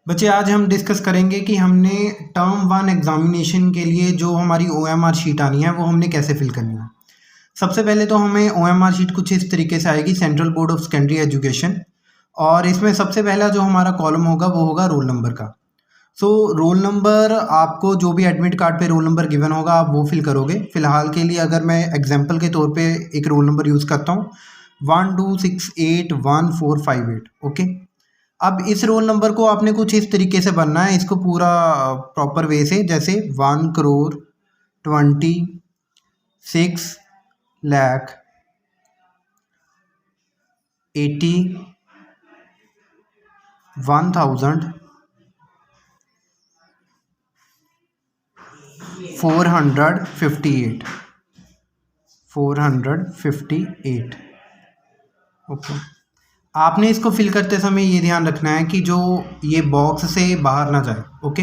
बच्चे आज हम डिस्कस करेंगे कि हमने टर्म वन एग्जामिनेशन के लिए जो हमारी OMR शीट आनी है वो हमने कैसे फिल करनी है। सबसे पहले तो हमें OMR शीट कुछ इस तरीके से आएगी, central board of secondary education, और इसमें सबसे पहला जो हमारा कॉलम होगा वो होगा रोल नंबर का। सो रोल नंबर आपको जो भी एडमिट कार्ड पे रोल नंबर गिवन होगा आप वो फिल करोगे। फिलहाल के लिए अगर मैं एग्जाम्पल के तौर पे एक रोल नंबर यूज़ करता हूँ 12681458। ओके, अब इस रोल नंबर को आपने कुछ इस तरीके से बनना है, इसको पूरा प्रॉपर वे से, जैसे 1,01,81,458। ओके, आपने इसको फिल करते समय ये ध्यान रखना है कि जो ये बॉक्स से बाहर ना जाए। ओके,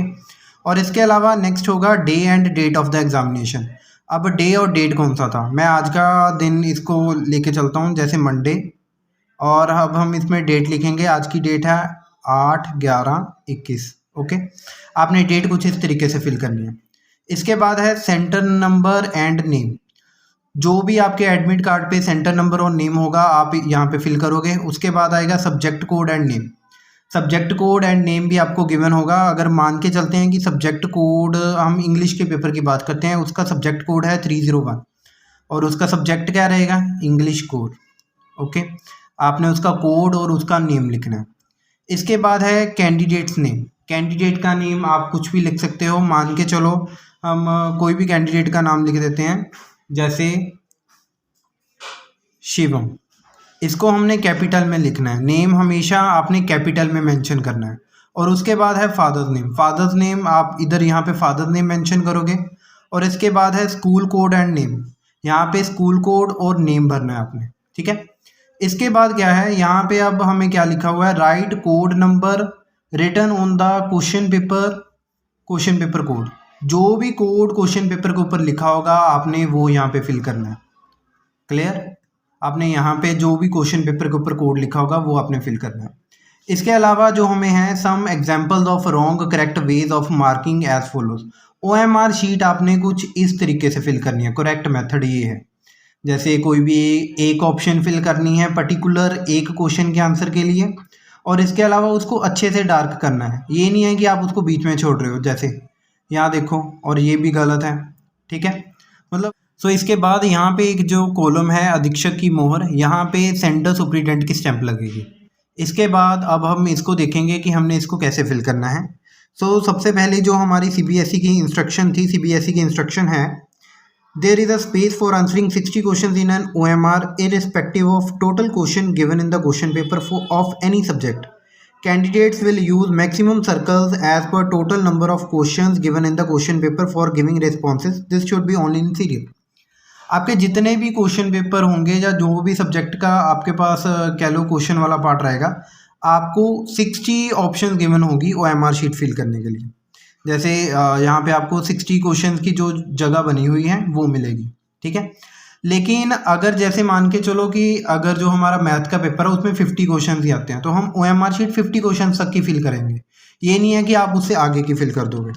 और इसके अलावा नेक्स्ट होगा day and date of the examination. अब डे और डेट कौन सा था, मैं आज का दिन इसको लेके चलता हूँ, जैसे मंडे, और अब हम इसमें डेट लिखेंगे। आज की डेट है 8/11/21। ओके, आपने डेट कुछ इस तरीके से फिल करनी है। इसके बाद है सेंटर नंबर एंड नेम। जो भी आपके एडमिट कार्ड पे सेंटर नंबर और नेम होगा आप यहाँ पे फिल करोगे। उसके बाद आएगा subject code and name. Subject code and name भी आपको गिवन होगा। अगर मान के चलते हैं कि सब्जेक्ट कोड, हम इंग्लिश के पेपर की बात करते हैं, उसका सब्जेक्ट कोड है 301 और उसका सब्जेक्ट क्या रहेगा, इंग्लिश कोड। ओके, आपने उसका कोड और उसका नेम लिखना है। इसके बाद है कैंडिडेट्स नेम। कैंडिडेट का नेम आप कुछ भी लिख सकते हो। मान के चलो हम कोई भी कैंडिडेट का नाम लिख देते हैं, जैसे शिवम। इसको हमने कैपिटल में लिखना है। नेम हमेशा आपने कैपिटल में मेंशन करना है। और उसके बाद है फादर्स नेम। फादर्स नेम आप इधर यहाँ पे फादर्स नेम मेंशन करोगे। और इसके बाद है स्कूल कोड एंड नेम। यहाँ पे स्कूल कोड और नेम भरना है आपने, ठीक है। इसके बाद क्या है, यहाँ पे अब हमें क्या लिखा हुआ है, write code number written on the question paper code. जो भी कोड क्वेश्चन पेपर के ऊपर लिखा होगा आपने वो यहाँ पे फिल करना है। क्लियर, आपने यहाँ पे जो भी क्वेश्चन पेपर के ऊपर कोड लिखा होगा वो आपने फिल करना है। इसके अलावा जो हमें है, some examples of wrong correct ways of marking as follows. OMR sheet आपने कुछ इस तरीके से फिल करनी है। करेक्ट मेथड ये है, जैसे कोई भी एक ऑप्शन फिल करनी है पर्टिकुलर एक क्वेश्चन के आंसर के लिए, और इसके अलावा उसको अच्छे से डार्क करना है। ये नहीं है कि आप उसको बीच में छोड़ रहे हो, जैसे यहाँ देखो, और ये भी गलत है, ठीक है। मतलब सो इसके बाद यहाँ पे एक जो कॉलम है अधीक्षक की मोहर, यहाँ पे सेंटर सुपरिटेंडेंट की स्टैंप लगेगी। इसके बाद अब हम इसको देखेंगे कि हमने इसको कैसे फिल करना है। सो सबसे पहले जो हमारी CBSE की इंस्ट्रक्शन थी, CBSE की इंस्ट्रक्शन है, there is a space for answering 60 question in an OMR irrespective of total question given in the question paper of any subject. Candidates will use maximum circles as per total number of questions given in the question paper for giving responses. This should be only in serial. आपके जितने भी question paper होंगे या जो भी subject का आपके पास कह लो क्वेश्चन वाला पार्ट रहेगा, आपको 60 ऑप्शन गिवन होगी OMR शीट फिल करने के लिए। जैसे यहाँ पे आपको 60 क्वेश्चन की जो जगह बनी हुई है वो मिलेगी, ठीक है। लेकिन अगर जैसे मान के चलो कि अगर जो हमारा मैथ का पेपर है उसमें 50 क्वेश्चन ही आते हैं, तो हम OMR शीट 50 क्वेश्चन तक की फिल करेंगे। ये नहीं है कि आप उससे आगे की फिल कर दोगे,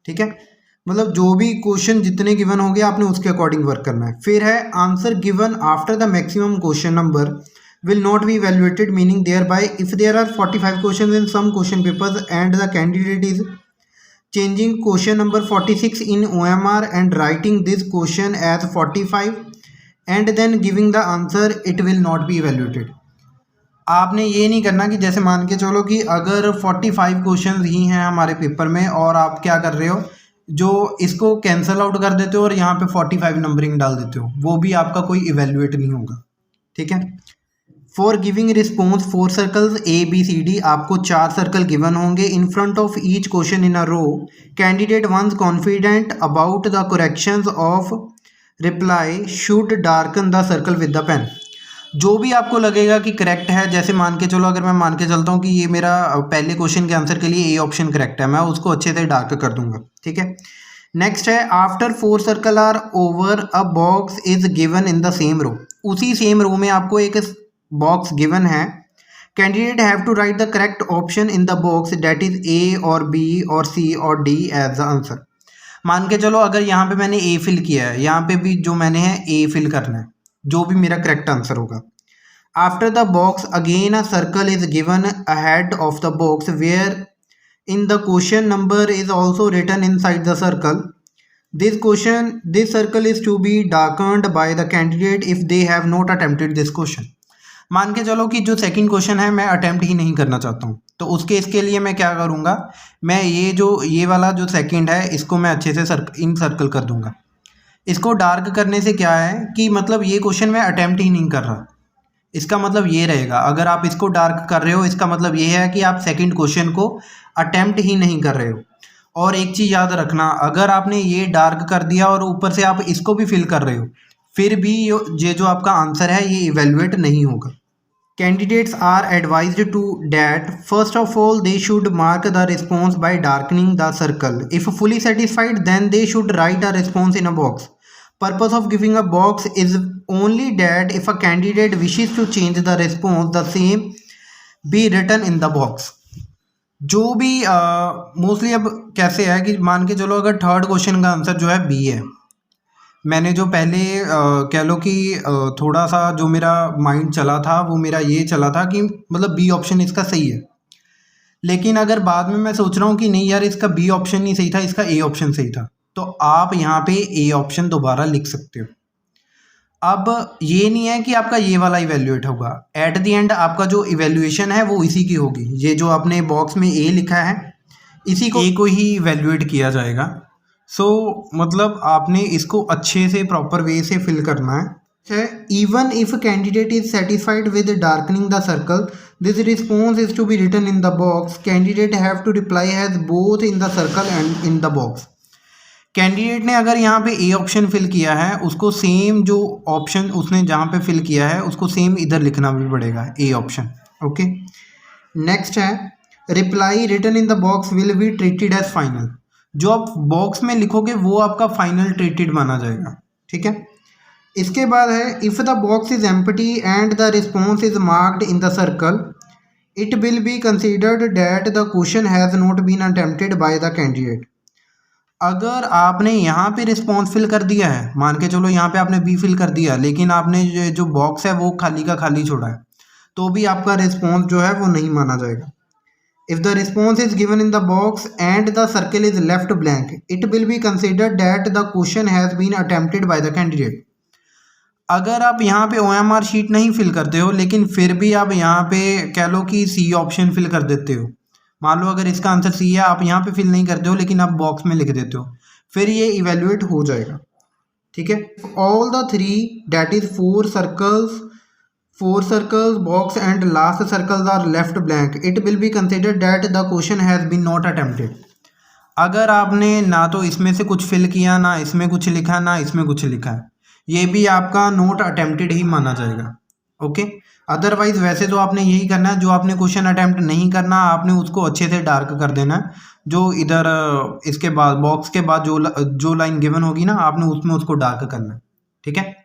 ठीक है। मतलब जो भी क्वेश्चन जितने गिवन होंगे आपने उसके अकॉर्डिंग वर्क करना है। फिर है answer given after the maximum question number will not be evaluated, meaning thereby if there are 45 questions in some question papers and the candidate is changing question number 46 in OMR and writing this question as 45 and then giving the answer, it will not be evaluated. आपने ये नहीं करना कि जैसे मान के चलो कि अगर 45 क्वेश्चन ही हैं हमारे पेपर में और आप क्या कर रहे हो, जो इसको कैंसल आउट कर देते हो और यहाँ पे 45 नंबरिंग डाल देते हो, वो भी आपका कोई इवेल्युएट नहीं होगा, ठीक है। For giving response 4 circles ABCD, आपको 4 सर्कल गिवन होंगे in front of each question in a row. Candidate once confident about the corrections of reply should darken the circle with the pen. जो भी आपको लगेगा कि करेक्ट है, जैसे मान के चलो अगर मैं मान के चलता हूँ कि ये मेरा पहले क्वेश्चन के आंसर के लिए A ऑप्शन करेक्ट है, मैं उसको अच्छे से डार्क कर दूंगा, ठीक है। नेक्स्ट है after 4 circle are over a box is given in the same row. उसी सेम रो में आपको एक बॉक्स गिवन है, candidate have to write the correct option in the box that is A और बी और सी और D as the answer. मान के चलो अगर यहाँ पे मैंने ए फिल किया है, यहाँ पे भी जो मैंने है ए फिल करना है, जो भी मेरा करेक्ट आंसर होगा। After the box again a circle is given ahead of the box where in the question number is also written inside the circle. This circle is to be darkened by the candidate if they have not attempted this question. मान के चलो कि जो second question है मैं attempt ही नहीं करना चाहता हूँ, तो उसके इसके लिए मैं क्या करूँगा, मैं ये वाला जो सेकंड है इसको मैं अच्छे से इन सर्कल कर दूंगा। इसको डार्क करने से क्या है कि मतलब ये क्वेश्चन मैं अटेम्प्ट ही नहीं कर रहा, इसका मतलब ये रहेगा। अगर आप इसको डार्क कर रहे हो इसका मतलब ये है कि आप सेकंड क्वेश्चन को अटेम्प्ट ही नहीं कर रहे हो। और एक चीज़ याद रखना, अगर आपने ये डार्क कर दिया और ऊपर से आप इसको भी फिल कर रहे हो, फिर भी ये जो आपका आंसर है ये इवेल्युएट नहीं होगा। Candidates are advised to that first of all they should mark the response by darkening the circle. If fully satisfied then they should write a response in a box. Purpose of giving a box is only that if a candidate wishes to change the response, the same be written in the box. जो भी mostly अब कैसे है कि मान के चलो अगर थर्ड क्वेश्चन का आंसर जो है बी है, मैंने जो पहले कह लो कि थोड़ा सा जो मेरा माइंड चला था वो मेरा ये चला था कि मतलब बी ऑप्शन इसका सही है, लेकिन अगर बाद में मैं सोच रहा हूँ कि नहीं यार इसका बी ऑप्शन नहीं सही था, इसका ए ऑप्शन सही था, तो आप यहाँ पे ए ऑप्शन दोबारा लिख सकते हो। अब ये नहीं है कि आपका ये वाला इवेल्युएट होगा, एट द एंड आपका जो इवेल्युएशन है वो इसी की होगी। ये जो आपने बॉक्स में ए लिखा है इसी को ए को ही इवेल्युएट किया जाएगा। सो मतलब आपने इसको अच्छे से प्रॉपर वे से फिल करना है। Even if candidate is satisfied with darkening the circle this response is to be written in the box. Candidate have to reply has both in the circle and in the box. Candidate ने अगर यहाँ पे A option fill किया है उसको same जो option उसने जहाँ पे फिल किया है उसको सेम इधर लिखना भी पड़ेगा, ए ऑप्शन। ओके, नेक्स्ट है reply written in the box will be treated as final. जो आप बॉक्स में लिखोगे वो आपका फाइनल ट्रीटेड माना जाएगा, ठीक है। इसके बाद है if the box is empty and the response is marked in the circle it will be considered that the question has not been attempted by the candidate. अगर आपने यहाँ पे रिस्पॉन्स फिल कर दिया है, मान के चलो यहाँ पे आपने बी फिल कर दिया, लेकिन आपने जो बॉक्स है वो खाली का खाली छोड़ा है, तो भी आपका रिस्पॉन्स जो है वो नहीं माना जाएगा। If the response is given in the box and the circle is left blank it will be considered that the question has been attempted by the candidate. अगर आप यहाँ पे OMR शीट नहीं फिल करते हो लेकिन फिर भी आप यहाँ पे कह लो कि सी ऑप्शन फिल कर देते हो, मान लो अगर इसका आंसर सी है, आप यहाँ पे फिल नहीं करते हो लेकिन आप बॉक्स में लिख देते हो, फिर ये इवेल्युएट हो जाएगा, ठीक है। All the three that is four circles box and last circles are left blank it will be considered that the question has been not attempted. अगर आपने ना तो इसमें से कुछ फिल किया, ना इसमें कुछ लिखा, ना इसमें कुछ लिखा है, ये भी आपका नॉट अटेम्प्टेड ही माना जाएगा, ओके। अदरवाइज वैसे तो आपने यही करना है, जो आपने क्वेश्चन अटेम्प्ट नहीं करना आपने उसको अच्छे से डार्क कर देना है। जो इधर इसके बाद बॉक्स के बाद जो लाइन गिवन होगी ना आपने उसमें उसको डार्क करना है, ठीक है।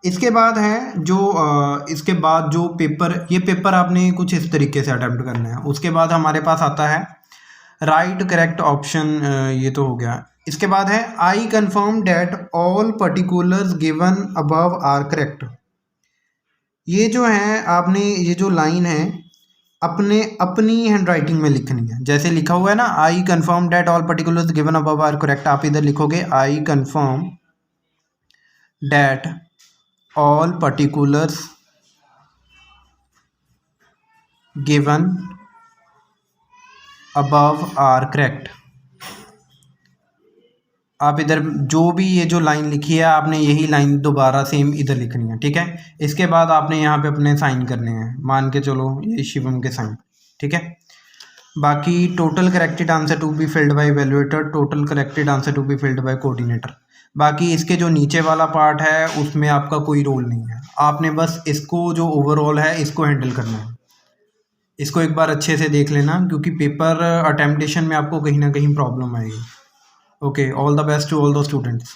इसके बाद है जो इसके बाद जो पेपर, ये पेपर आपने कुछ इस तरीके से अटेम्प्ट करना है। उसके बाद हमारे पास आता है राइट करेक्ट ऑप्शन, ये तो हो गया। इसके बाद है I confirm that all particulars given above are correct. ये जो है आपने ये जो लाइन है अपनी हैंड राइटिंग में लिखनी है। जैसे लिखा हुआ है ना I confirm that all particulars given above are correct, आप इधर लिखोगे I confirm that all particulars given above are correct. आप इधर जो भी ये जो लाइन लिखी है आपने यही लाइन दोबारा सेम इधर लिखनी है, ठीक है। इसके बाद आपने यहाँ पे अपने साइन करने हैं, मान के चलो ये शिवम के साइन, ठीक है। बाकी total corrected answer to be filled by evaluator, total corrected answer to be filled by coordinator. बाकी इसके जो नीचे वाला पार्ट है उसमें आपका कोई रोल नहीं है, आपने बस इसको जो ओवरऑल है इसको हैंडल करना है। इसको एक बार अच्छे से देख लेना क्योंकि पेपर अटेम्प्टेशन में आपको कहीं ना कहीं प्रॉब्लम आएगी। Okay, all the best to all the students.